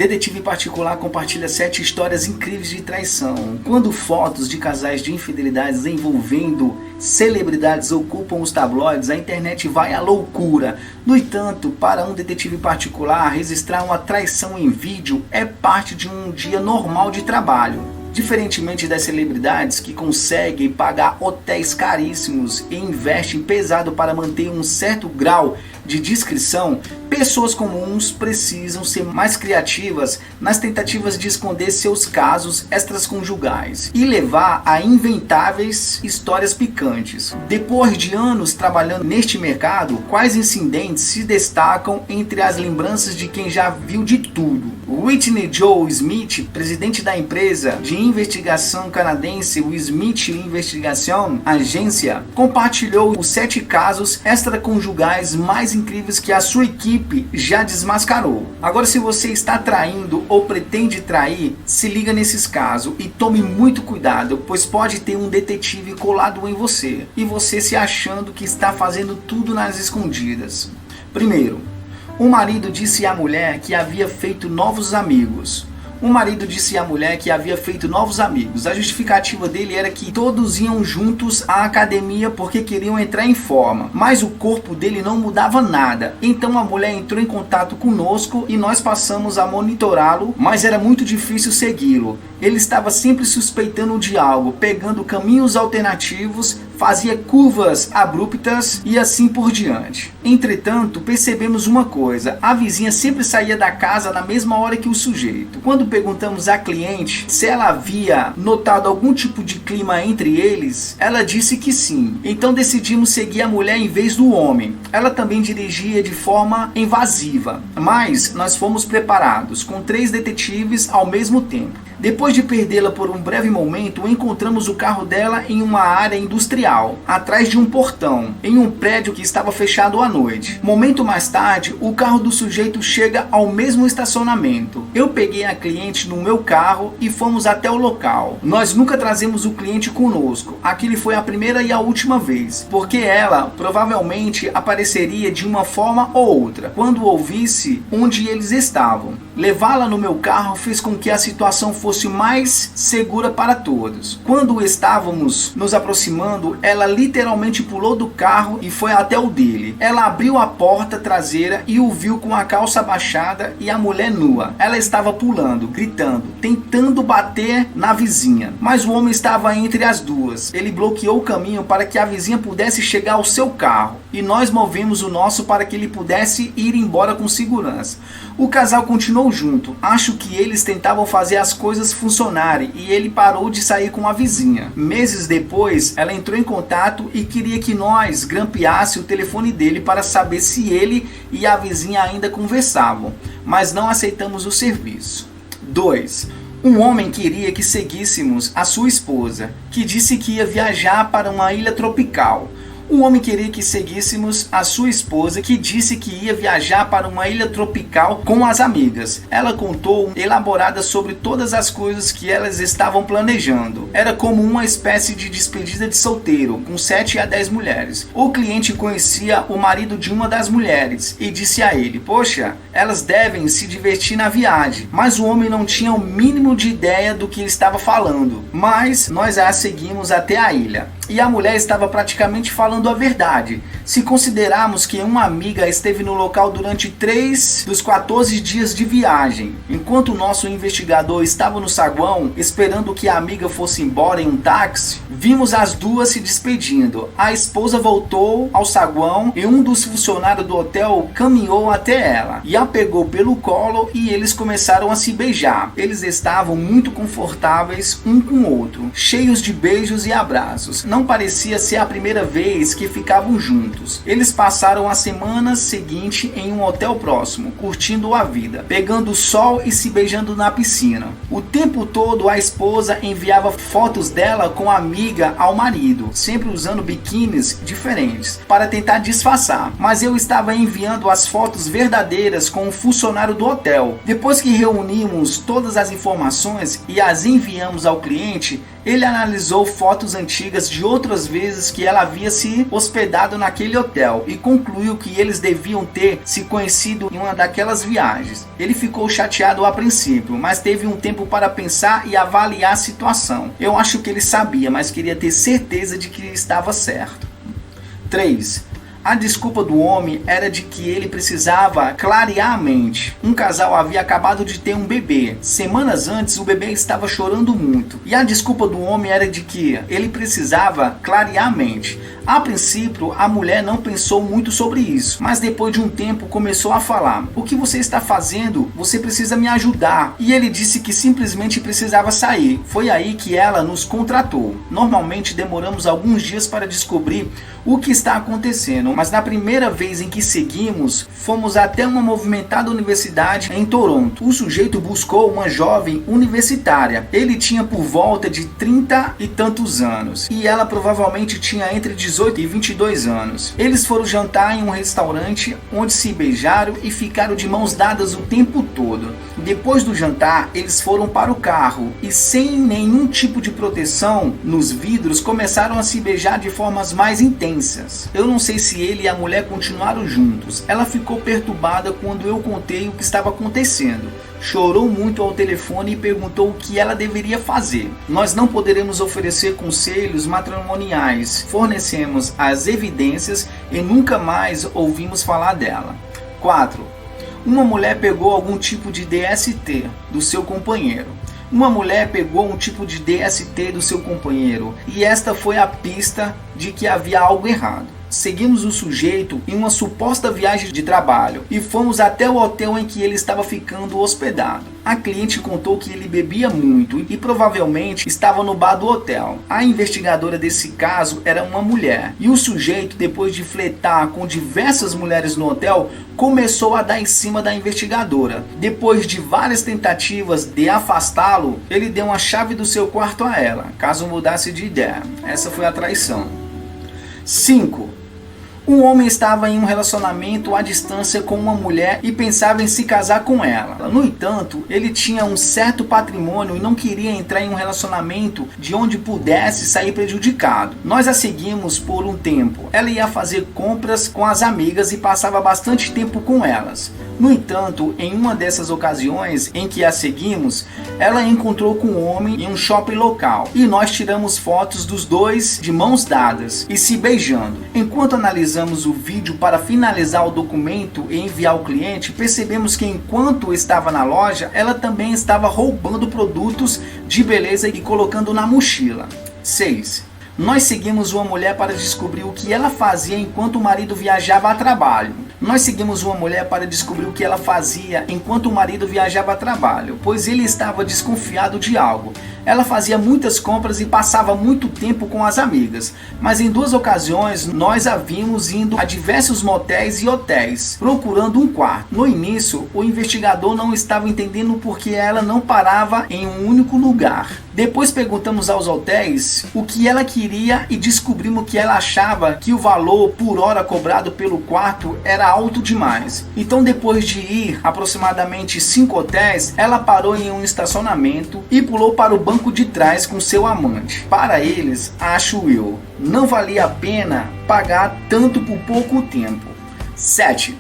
Detetive particular compartilha 7 histórias incríveis de traição. Quando fotos de casais de infidelidades envolvendo celebridades ocupam os tabloides, a internet vai à loucura. No entanto, para um detetive particular, registrar uma traição em vídeo é parte de um dia normal de trabalho. Diferentemente das celebridades que conseguem pagar hotéis caríssimos e investem pesado para manter um certo grau de discrição, pessoas comuns precisam ser mais criativas nas tentativas de esconder seus casos extraconjugais e levar a inventáveis histórias picantes. Depois de anos trabalhando neste mercado, quais incidentes se destacam entre as lembranças de quem já viu de tudo? Whitney Joe Smith, presidente da empresa de investigação canadense o Smith Investigation Agência, compartilhou os 7 casos extraconjugais mais incríveis que a sua equipe já desmascarou. Agora, se você está traindo ou pretende trair, se liga nesses casos e tome muito cuidado, pois pode ter um detetive colado em você e você se achando que está fazendo tudo nas escondidas. Primeiro, o marido disse à mulher que havia feito novos amigos. O marido disse à mulher que havia feito novos amigos. A justificativa dele era que todos iam juntos à academia porque queriam entrar em forma, mas o corpo dele não mudava nada. Então a mulher entrou em contato conosco e nós passamos a monitorá-lo, mas era muito difícil segui-lo. Ele estava sempre suspeitando de algo, pegando caminhos alternativos, fazia curvas abruptas e assim por diante. Entretanto, percebemos uma coisa: a vizinha sempre saía da casa na mesma hora que o sujeito. Quando perguntamos à cliente se ela havia notado algum tipo de clima entre eles, ela disse que sim. Então decidimos seguir a mulher em vez do homem. Ela também dirigia de forma invasiva, mas nós fomos preparados com 3 detetives ao mesmo tempo. Depois de perdê-la por um breve momento, encontramos o carro dela em uma área industrial, atrás de um portão, em um prédio que estava fechado à noite. Momento mais tarde, o carro do sujeito chega ao mesmo estacionamento. Eu peguei a cliente no meu carro e fomos até o local. Nós nunca trazemos o cliente conosco. Aquele foi a primeira e a última vez, porque ela provavelmente apareceria de uma forma ou outra quando ouvisse onde eles estavam. Levá-la no meu carro fez com que a situação fosse mais segura para todos. Quando estávamos nos aproximando, ela literalmente pulou do carro e foi até o dele. Ela abriu a porta traseira e o viu com a calça baixada e a mulher nua. Ela estava pulando, gritando, tentando bater na vizinha, mas o homem estava entre as duas. Ele bloqueou o caminho para que a vizinha pudesse chegar ao seu carro e nós movemos o nosso para que ele pudesse ir embora com segurança. O casal continuou junto. Acho que eles tentavam fazer as coisas funcionarem e ele parou de sair com a vizinha. Meses depois, ela entrou em contato e queria que nós grampeasse o telefone dele para saber se ele e a vizinha ainda conversavam, mas não aceitamos o serviço. 2. Um homem queria que seguíssemos a sua esposa, que disse que ia viajar para uma ilha tropical. Um homem queria que seguíssemos a sua esposa, que disse que ia viajar para uma ilha tropical com as amigas. Ela contou elaborada sobre todas as coisas que elas estavam planejando. Era como uma espécie de despedida de solteiro, com 7 a 10 mulheres. O cliente conhecia o marido de uma das mulheres e disse a ele: poxa, elas devem se divertir na viagem. Mas o homem não tinha o mínimo de ideia do que ele estava falando. Mas nós a seguimos até a ilha. E a mulher estava praticamente falando a verdade, se considerarmos que uma amiga esteve no local durante 3 dos 14 dias de viagem. Enquanto o nosso investigador estava no saguão, esperando que a amiga fosse embora em um táxi, vimos as duas se despedindo. A esposa voltou ao saguão e um dos funcionários do hotel caminhou até ela e a pegou pelo colo e eles começaram a se beijar. Eles estavam muito confortáveis um com o outro, cheios de beijos e abraços. Não parecia ser a primeira vez que ficavam juntos. Eles passaram a semana seguinte em um hotel próximo, curtindo a vida, pegando sol e se beijando na piscina. O tempo todo a esposa enviava fotos dela com a amiga ao marido, sempre usando biquínis diferentes, para tentar disfarçar. Mas eu estava enviando as fotos verdadeiras com o funcionário do hotel. Depois que reunimos todas as informações e as enviamos ao cliente, Ele analisou fotos antigas de outras vezes que ela havia se hospedado naquele hotel e concluiu que eles deviam ter se conhecido em uma daquelas viagens. Ele ficou chateado a princípio, mas teve um tempo para pensar e avaliar a situação. Eu acho que ele sabia, mas queria ter certeza de que estava certo. 3. A desculpa do homem era de que ele precisava clarear a mente. Um casal havia acabado de ter um bebê. Semanas antes, o bebê estava chorando muito. E a desculpa do homem era de que ele precisava clarear a mente. A princípio, a mulher não pensou muito sobre isso, mas depois de um tempo começou a falar: "O que você está fazendo? Você precisa me ajudar." E ele disse que simplesmente precisava sair. Foi aí que ela nos contratou. Normalmente demoramos alguns dias para descobrir o que está acontecendo, mas na primeira vez em que seguimos, fomos até uma movimentada universidade em Toronto. O sujeito buscou uma jovem universitária. Ele tinha por volta de 30 e tantos anos e ela provavelmente tinha entre 18 e 22 anos. Eles foram jantar em um restaurante onde se beijaram e ficaram de mãos dadas o tempo todo. Depois do jantar, eles foram para o carro e, sem nenhum tipo de proteção nos vidros, começaram a se beijar de formas mais intensas. Eu não sei se ele e a mulher continuaram juntos. Ela ficou perturbada quando eu contei o que estava acontecendo. Chorou muito ao telefone e perguntou o que ela deveria fazer. Nós não poderemos oferecer conselhos matrimoniais. Fornecemos as evidências e nunca mais ouvimos falar dela. 4. Uma mulher pegou algum tipo de DST do seu companheiro. Uma mulher pegou um tipo de DST do seu companheiro e esta foi a pista de que havia algo errado. Seguimos o sujeito em uma suposta viagem de trabalho e fomos até o hotel em que ele estava ficando hospedado. A cliente contou que ele bebia muito e provavelmente estava no bar do hotel. A investigadora desse caso era uma mulher e o sujeito, depois de flertar com diversas mulheres no hotel, começou a dar em cima da investigadora. Depois de várias tentativas de afastá-lo, ele deu uma chave do seu quarto a ela, caso mudasse de ideia. Essa foi a traição. 5. Um homem estava em um relacionamento à distância com uma mulher e pensava em se casar com ela. No entanto, ele tinha um certo patrimônio e não queria entrar em um relacionamento de onde pudesse sair prejudicado. Nós a seguimos por um tempo. Ela ia fazer compras com as amigas e passava bastante tempo com elas. No entanto, em uma dessas ocasiões em que a seguimos, ela encontrou com um homem em um shopping local e nós tiramos fotos dos dois de mãos dadas e se beijando. Enquanto analisamos o vídeo para finalizar o documento e enviar ao cliente, percebemos que enquanto estava na loja, ela também estava roubando produtos de beleza e colocando na mochila. 6. Nós seguimos uma mulher para descobrir o que ela fazia enquanto o marido viajava a trabalho. Nós seguimos uma mulher para descobrir o que ela fazia enquanto o marido viajava a trabalho, pois ele estava desconfiado de algo. Ela fazia muitas compras e passava muito tempo com as amigas, mas em 2 ocasiões nós a vimos indo a diversos motéis e hotéis, procurando um quarto. No início, o investigador não estava entendendo por que ela não parava em um único lugar. Depois perguntamos aos hotéis o que ela queria e descobrimos que ela achava que o valor por hora cobrado pelo quarto era alto demais. Então, depois de ir aproximadamente 5 hotéis, ela parou em um estacionamento e pulou para o banco de trás com seu amante. Para eles, acho eu, não valia a pena pagar tanto por pouco tempo. 7.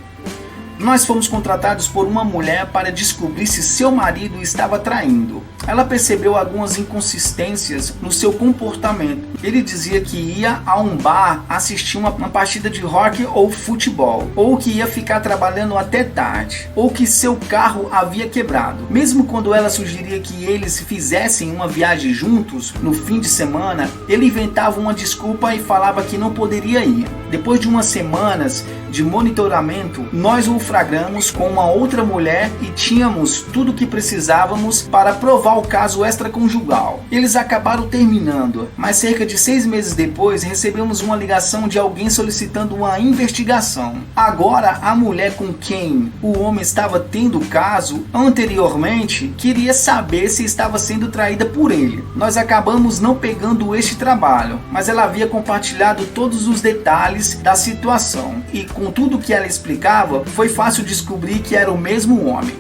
Nós fomos contratados por uma mulher para descobrir se seu marido estava traindo. Ela percebeu algumas inconsistências no seu comportamento. Ele dizia que ia a um bar assistir uma partida de rock ou futebol, ou que ia ficar trabalhando até tarde, ou que seu carro havia quebrado. Mesmo quando ela sugeria que eles fizessem uma viagem juntos no fim de semana, ele inventava uma desculpa e falava que não poderia ir. Depois de umas semanas de monitoramento, nós o flagramos com uma outra mulher e tínhamos tudo o que precisávamos para provar o caso extraconjugal. Eles acabaram terminando, mas cerca de 6 meses depois recebemos uma ligação de alguém solicitando uma investigação. Agora a mulher com quem o homem estava tendo caso anteriormente queria saber se estava sendo traída por ele. Nós acabamos não pegando este trabalho, mas ela havia compartilhado todos os detalhes da situação e com tudo que ela explicava foi fácil descobrir que era o mesmo homem.